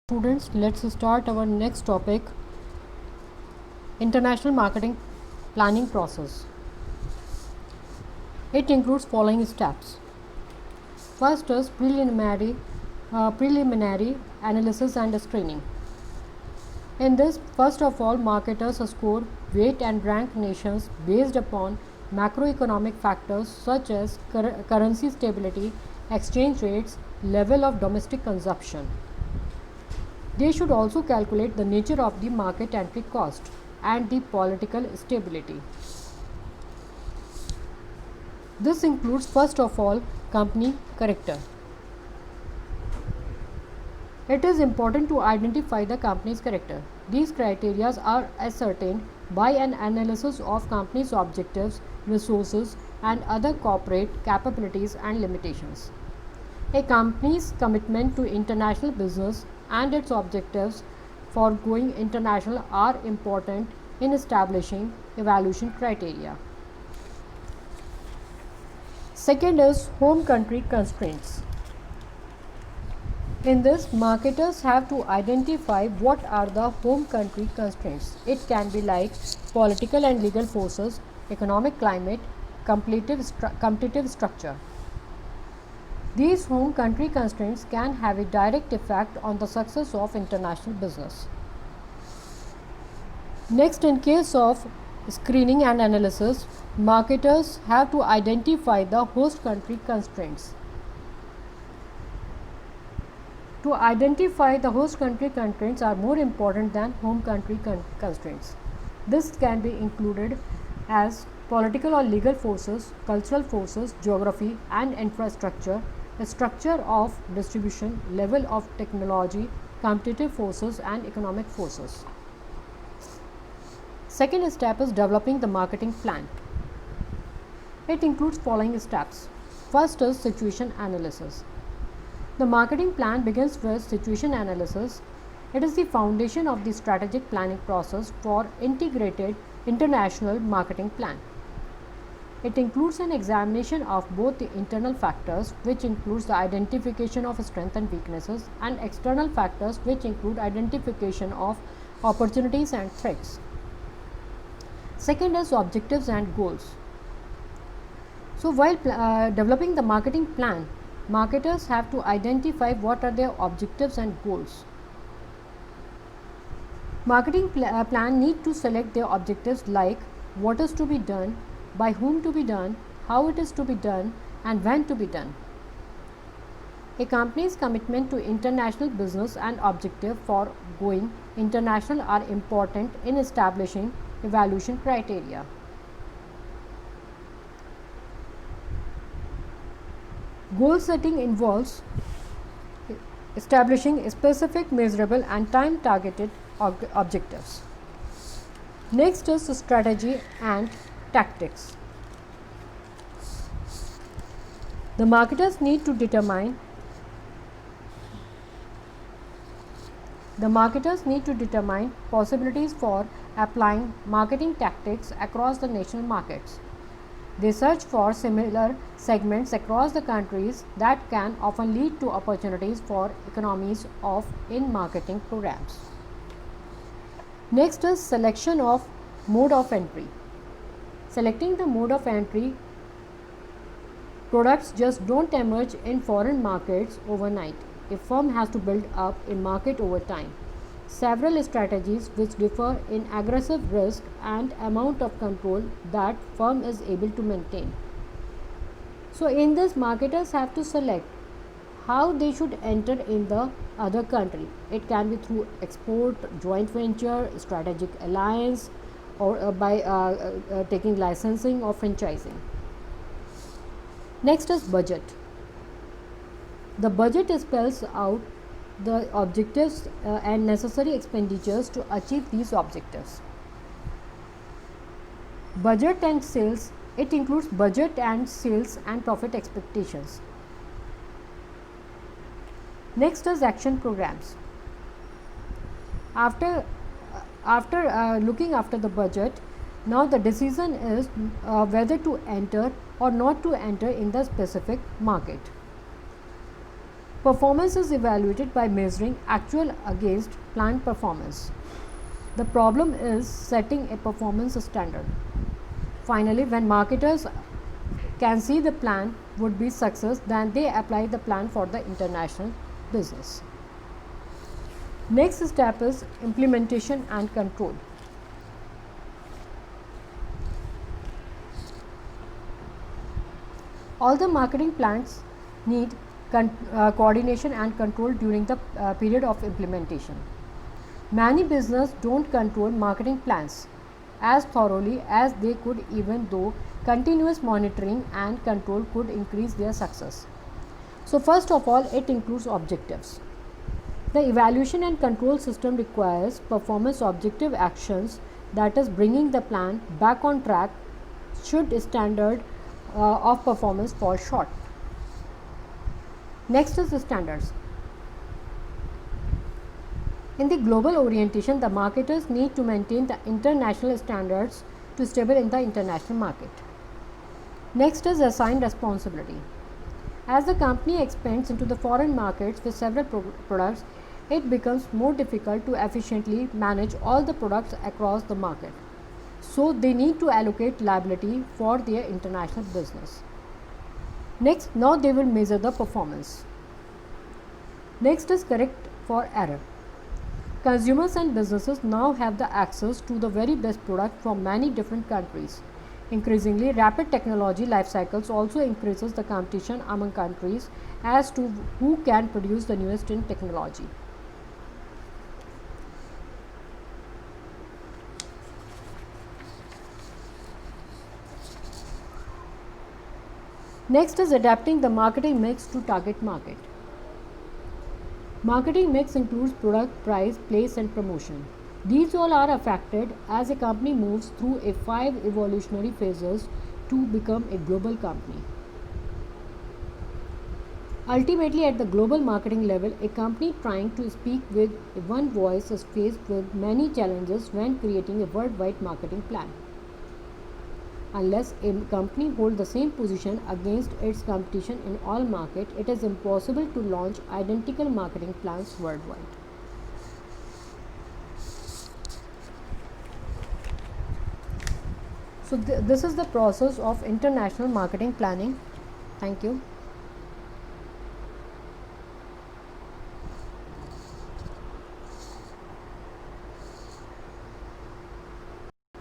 Students, let's start our next topic, international marketing planning process. It includes following steps. First is preliminary analysis and screening. In this, first of all, marketers score, weight and rank nations based upon macroeconomic factors such as currency stability, exchange rates, level of domestic consumption. They should also calculate the nature of the market entry cost and the political stability. This includes, first of all, company character. It is important to identify the company's character. These criteria are ascertained by an analysis of company's objectives, resources, and other corporate capabilities and limitations. A company's commitment to international business and its objectives for going international are important in establishing evaluation criteria. Second is home country constraints. In this, marketers have to identify what are the home country constraints. It can be like political and legal forces, economic climate, competitive structure. These home country constraints can have a direct effect on the success of international business. Next, in case of screening and analysis, marketers have to identify the host country constraints. To identify the host country constraints are more important than home country constraints. This can be included as political or legal forces, cultural forces, geography and infrastructure, the structure of distribution, level of technology, competitive forces and economic forces. Second step is developing the marketing plan. It includes following steps. First is situation analysis. The marketing plan begins with situation analysis. It is the foundation of the strategic planning process for integrated international marketing plan. It includes an examination of both the internal factors, which includes the identification of strengths and weaknesses, and external factors, which include identification of opportunities and threats. Second is objectives and goals. So while developing the marketing plan, marketers have to identify what are their objectives and goals. Marketing plan need to select their objectives like what is to be done, by whom to be done, how it is to be done, and when to be done. A company's commitment to international business and objective for going international are important in establishing evaluation criteria. Goal setting involves establishing specific, measurable, and time targeted objectives. Next is strategy and tactics. The marketers need to determine possibilities for applying marketing tactics across the national markets. They search for similar segments across the countries that can often lead to opportunities for economies of in marketing programs. Next is selection of mode of entry. Selecting the mode of entry, products just don't emerge in foreign markets overnight. A firm has to build up a market over time. Several strategies which differ in aggressive risk and amount of control that firm is able to maintain. So in this, marketers have to select how they should enter in the other country. It can be through export, joint venture, strategic alliance, or by taking licensing or franchising. Next is budget. The budget spells out the objectives and necessary expenditures to achieve these objectives. Budget and sales, it includes budget and sales and profit expectations. Next is action programs. After looking after the budget, now the decision is whether to enter or not to enter in the specific market. Performance is evaluated by measuring actual against planned performance. The problem is setting a performance standard. Finally, when marketers can see the plan would be success, then they apply the plan for the international business. Next step is implementation and control. All the marketing plans need coordination and control during the period of implementation. Many businesses don't control marketing plans as thoroughly as they could, even though continuous monitoring and control could increase their success. So first of all, it includes objectives. The evaluation and control system requires performance objective actions, that is bringing the plan back on track should standard of performance fall short. Next is the standards. In the global orientation, the marketers need to maintain the international standards to stable in the international market. Next is assigned responsibility. As the company expands into the foreign markets with several products, it becomes more difficult to efficiently manage all the products across the market. So they need to allocate liability for their international business. Next, now they will measure the performance. Next is correct for error. Consumers and businesses now have the access to the very best product from many different countries. Increasingly, rapid technology life cycles also increases the competition among countries as to who can produce the newest in technology. Next is adapting the marketing mix to target market. Marketing mix includes product, price, place and promotion. These all are affected as a company moves through a 5 evolutionary phases to become a global company. Ultimately, at the global marketing level, a company trying to speak with one voice is faced with many challenges when creating a worldwide marketing plan. Unless a company holds the same position against its competition in all markets, it is impossible to launch identical marketing plans worldwide. So this is the process of international marketing planning. Thank you.